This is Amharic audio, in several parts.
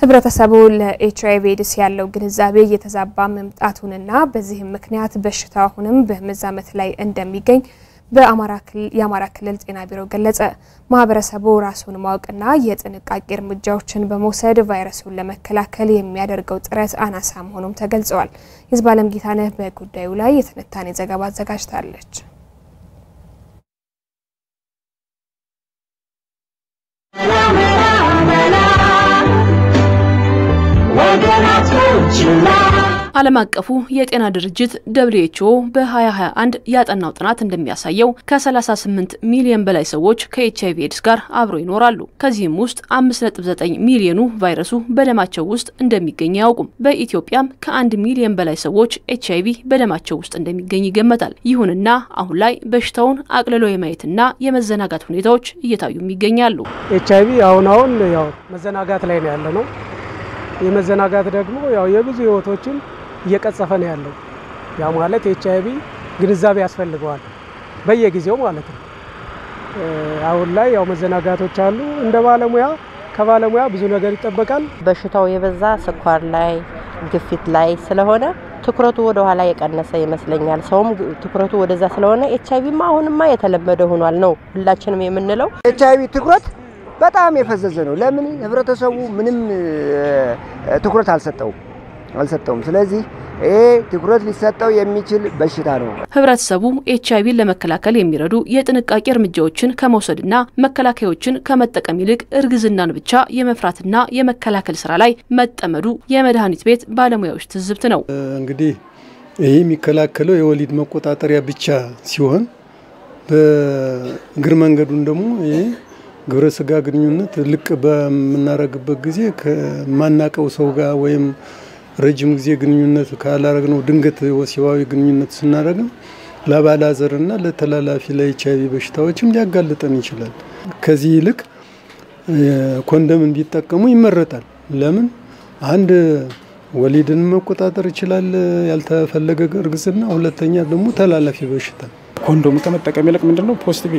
ህብረተሰቡ ለኤችአይቪ ኤድስ ያለው ግንዛቤ እየተዛባ መምጣቱንና በዚህም ምክንያት በሽታው አሁንም በመዛመት ላይ እንደሚገኝ የአማራ ክልል ጤና ቢሮ ገለጸ። ማህበረሰቡ ራሱን ማወቅና የጥንቃቄ እርምጃዎችን በመውሰድ ቫይረሱን ለመከላከል የሚያደርገው ጥረት አናሳ መሆኑም ተገልጿል። ይዝባለም ጌታነህ በጉዳዩ ላይ የትንታኔ ዘገባ አዘጋጅታለች። ዓለም አቀፉ የጤና ድርጅት WHO በ2021 ያጠናው ጥናት እንደሚያሳየው ከ38 ሚሊዮን በላይ ሰዎች ከኤችአይቪ ኤድስ ጋር አብረው ይኖራሉ። ከዚህም ውስጥ 5.9 ሚሊዮኑ ቫይረሱ በደማቸው ውስጥ እንደሚገኝ ያውቁም። በኢትዮጵያም ከ1 ሚሊዮን በላይ ሰዎች ኤችአይቪ በደማቸው ውስጥ እንደሚገኝ ይገመታል። ይሁንና አሁን ላይ በሽታውን አቅልሎ የማየትና የመዘናጋት ሁኔታዎች እየታዩ ይገኛሉ። ኤችአይቪ አሁን ያው መዘናጋት ላይ ነው ያለነው። የመዘናጋት ደግሞ ያው የብዙ ህይወቶችን እየቀጸፈ ነው ያለው። ያ ማለት ኤችአይቪ ግንዛቤ ያስፈልገዋል በየጊዜው ማለት ነው። አሁን ላይ ያው መዘናጋቶች አሉ። እንደ ከባለሙያ ብዙ ነገር ይጠበቃል። በሽታው የበዛ ስኳር ላይ ግፊት ላይ ስለሆነ ትኩረቱ ወደ ኋላ የቀነሰ ይመስለኛል። ሰውም ትኩረቱ ወደዛ ስለሆነ ኤችአይቪማ አሁንማ የተለመደ ሆኗል ነው ሁላችንም የምንለው። ኤችአይቪ ትኩረት በጣም የፈዘዘ ነው። ለምን ህብረተሰቡ ምንም ትኩረት አልሰጠውም። ስለዚህ ትኩረት ሊሰጠው የሚችል በሽታ ነው። ህብረተሰቡ ኤችአይቪን ለመከላከል የሚረዱ የጥንቃቄ እርምጃዎችን ከመውሰድና መከላከያዎችን ከመጠቀም ይልቅ እርግዝናን ብቻ የመፍራትና የመከላከል ስራ ላይ መጠመዱ የመድኃኒት ቤት ባለሙያዎች ትዝብት ነው። እንግዲህ ይሄ የሚከላከለው የወሊድ መቆጣጠሪያ ብቻ ሲሆን በእግር መንገዱን ደግሞ ግብረ ስጋ ግንኙነት ልቅ በመናረግበት ጊዜ ከማናቀው ሰው ጋር ወይም ረጅም ጊዜ ግንኙነት ካላረግነው ድንገት ወሲባዊ ግንኙነት ስናረግ ለባላዘርና ለተላላፊ ለኤችአይቪ በሽታዎችም ሊያጋልጠን ይችላል። ከዚህ ይልቅ ኮንዶም ቢጠቀሙ ይመረጣል። ለምን አንድ ወሊድን መቆጣጠር ይችላል ያልተፈለገ እርግዝና፣ ሁለተኛ ደግሞ ተላላፊ በሽታ። ኮንዶም ከመጠቀም ይልቅ ምንድነው ፖዚቲቭ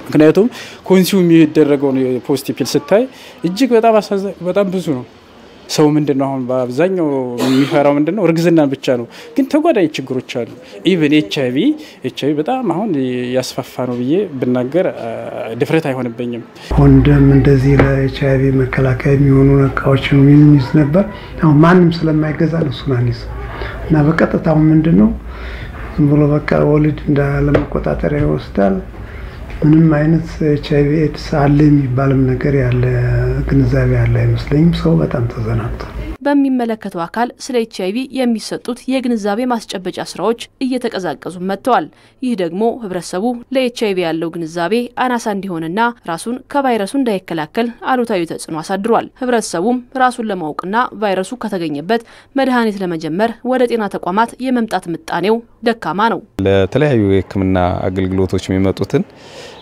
ምክንያቱም ኮንሱም የሚደረገው ፖዚቲቭ ፒል ስታይ እጅግ በጣም ብዙ ነው። ሰው ምንድነው አሁን በአብዛኛው የሚፈራው ምንድነው እርግዝናን ብቻ ነው። ግን ተጓዳኝ ችግሮች አሉ። ኢቭን ኤችአይቪ በጣም አሁን ያስፋፋ ነው ብዬ ብናገር ድፍረት አይሆንብኝም። ኮንዶም እንደዚህ ለኤችአይቪ መከላከያ የሚሆኑ እቃዎችን የሚይዝ ነበር። አሁን ማንም ስለማይገዛ ነው ሱናኒስ እና በቀጥታው ምንድነው ዝም ብሎ በቃ ወሊድ እንዳለመቆጣጠሪያ ይወስዳል። ምንም አይነት ኤችአይቪ ኤድስ አለ የሚባልም ነገር ያለ ግንዛቤ ያለ አይመስለኝም። ሰው በጣም ተዘናግቷል። በሚመለከተው አካል ስለ ኤችአይቪ የሚሰጡት የግንዛቤ ማስጨበጫ ስራዎች እየተቀዛቀዙ መጥተዋል። ይህ ደግሞ ህብረተሰቡ ለኤችአይቪ ያለው ግንዛቤ አናሳ እንዲሆንና ራሱን ከቫይረሱ እንዳይከላከል አሉታዊ ተጽዕኖ አሳድሯል። ህብረተሰቡም ራሱን ለማወቅና ቫይረሱ ከተገኘበት መድኃኒት ለመጀመር ወደ ጤና ተቋማት የመምጣት ምጣኔው ደካማ ነው። ለተለያዩ የህክምና አገልግሎቶች የሚመጡትን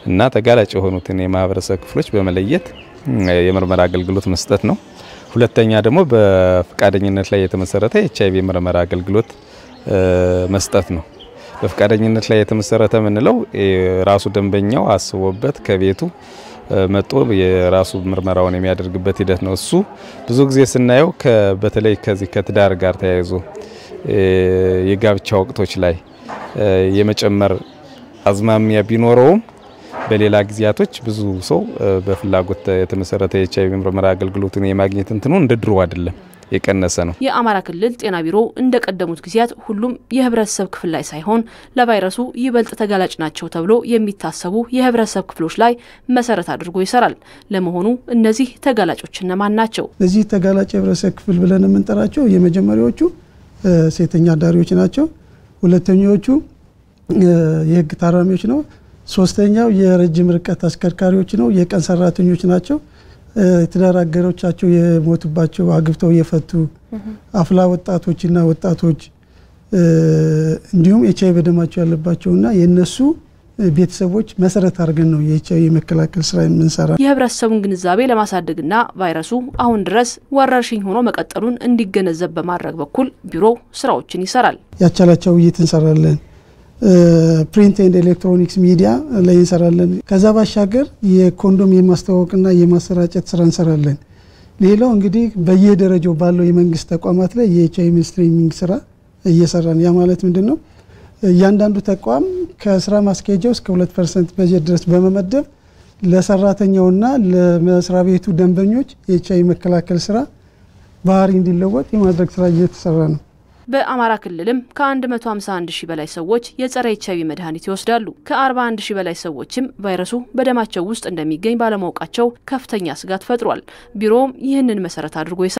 እና ተጋላጭ የሆኑትን የማህበረሰብ ክፍሎች በመለየት የምርመራ አገልግሎት መስጠት ነው። ሁለተኛ ደግሞ በፍቃደኝነት ላይ የተመሰረተ ኤችአይቪ ምርመራ አገልግሎት መስጠት ነው። በፍቃደኝነት ላይ የተመሰረተ ምንለው ራሱ ደንበኛው አስቦበት ከቤቱ መጥቶ የራሱ ምርመራውን የሚያደርግበት ሂደት ነው። እሱ ብዙ ጊዜ ስናየው በተለይ ከዚህ ከትዳር ጋር ተያይዞ የጋብቻ ወቅቶች ላይ የመጨመር አዝማሚያ ቢኖረውም በሌላ ጊዜያቶች ብዙ ሰው በፍላጎት የተመሰረተ ኤችአይቪ ምርመራ አገልግሎቱን የማግኘት እንትኑ እንደ ድሮ አይደለም፣ የቀነሰ ነው። የአማራ ክልል ጤና ቢሮ እንደቀደሙት ጊዜያት ሁሉም የህብረተሰብ ክፍል ላይ ሳይሆን ለቫይረሱ ይበልጥ ተጋላጭ ናቸው ተብሎ የሚታሰቡ የህብረተሰብ ክፍሎች ላይ መሰረት አድርጎ ይሰራል። ለመሆኑ እነዚህ ተጋላጮች እነማን ናቸው? እዚህ ተጋላጭ የህብረተሰብ ክፍል ብለን የምንጠራቸው የመጀመሪያዎቹ ሴተኛ አዳሪዎች ናቸው። ሁለተኛዎቹ የህግ ታራሚዎች ነው። ሶስተኛው የረጅም ርቀት አሽከርካሪዎች ነው። የቀን ሰራተኞች ናቸው። ትዳር አጋሮቻቸው የሞቱባቸው አግብተው የፈቱ አፍላ ወጣቶችና ወጣቶች እንዲሁም ኤችአይቪ በደማቸው ያለባቸውና የነሱ ቤተሰቦች መሰረት አድርገን ነው የኤችአይቪ መከላከል ስራ የምንሰራ። የህብረተሰቡን ግንዛቤ ለማሳደግና ቫይረሱ አሁን ድረስ ወረርሽኝ ሆኖ መቀጠሉን እንዲገነዘብ በማድረግ በኩል ቢሮ ስራዎችን ይሰራል። ያቻላቸው እየተንሰራለን። ፕሪንት ኤንድ ኤሌክትሮኒክስ ሚዲያ ላይ እንሰራለን። ከዛ ባሻገር የኮንዶም የማስተዋወቅና የማሰራጨት ስራ እንሰራለን። ሌላው እንግዲህ በየደረጃው ባለው የመንግስት ተቋማት ላይ የኤችአይቪ ሚኒስትሪንግ ስራ እየሰራን ያ ማለት ምንድነው እያንዳንዱ ተቋም ከስራ ማስኬጃው እስከ 2% በጀት ድረስ በመመደብ ለሰራተኛውና ለመስሪያ ቤቱ ደንበኞች የኤችአይቪ መከላከል ስራ ባህሪ እንዲለወጥ የማድረግ ስራ እየተሰራ ነው። በአማራ ክልልም ከ151 ሺህ በላይ ሰዎች የጸረ ኤችአይቪ መድኃኒት ይወስዳሉ። ከ41 ሺህ በላይ ሰዎችም ቫይረሱ በደማቸው ውስጥ እንደሚገኝ ባለማወቃቸው ከፍተኛ ስጋት ፈጥሯል። ቢሮውም ይህንን መሰረት አድርጎ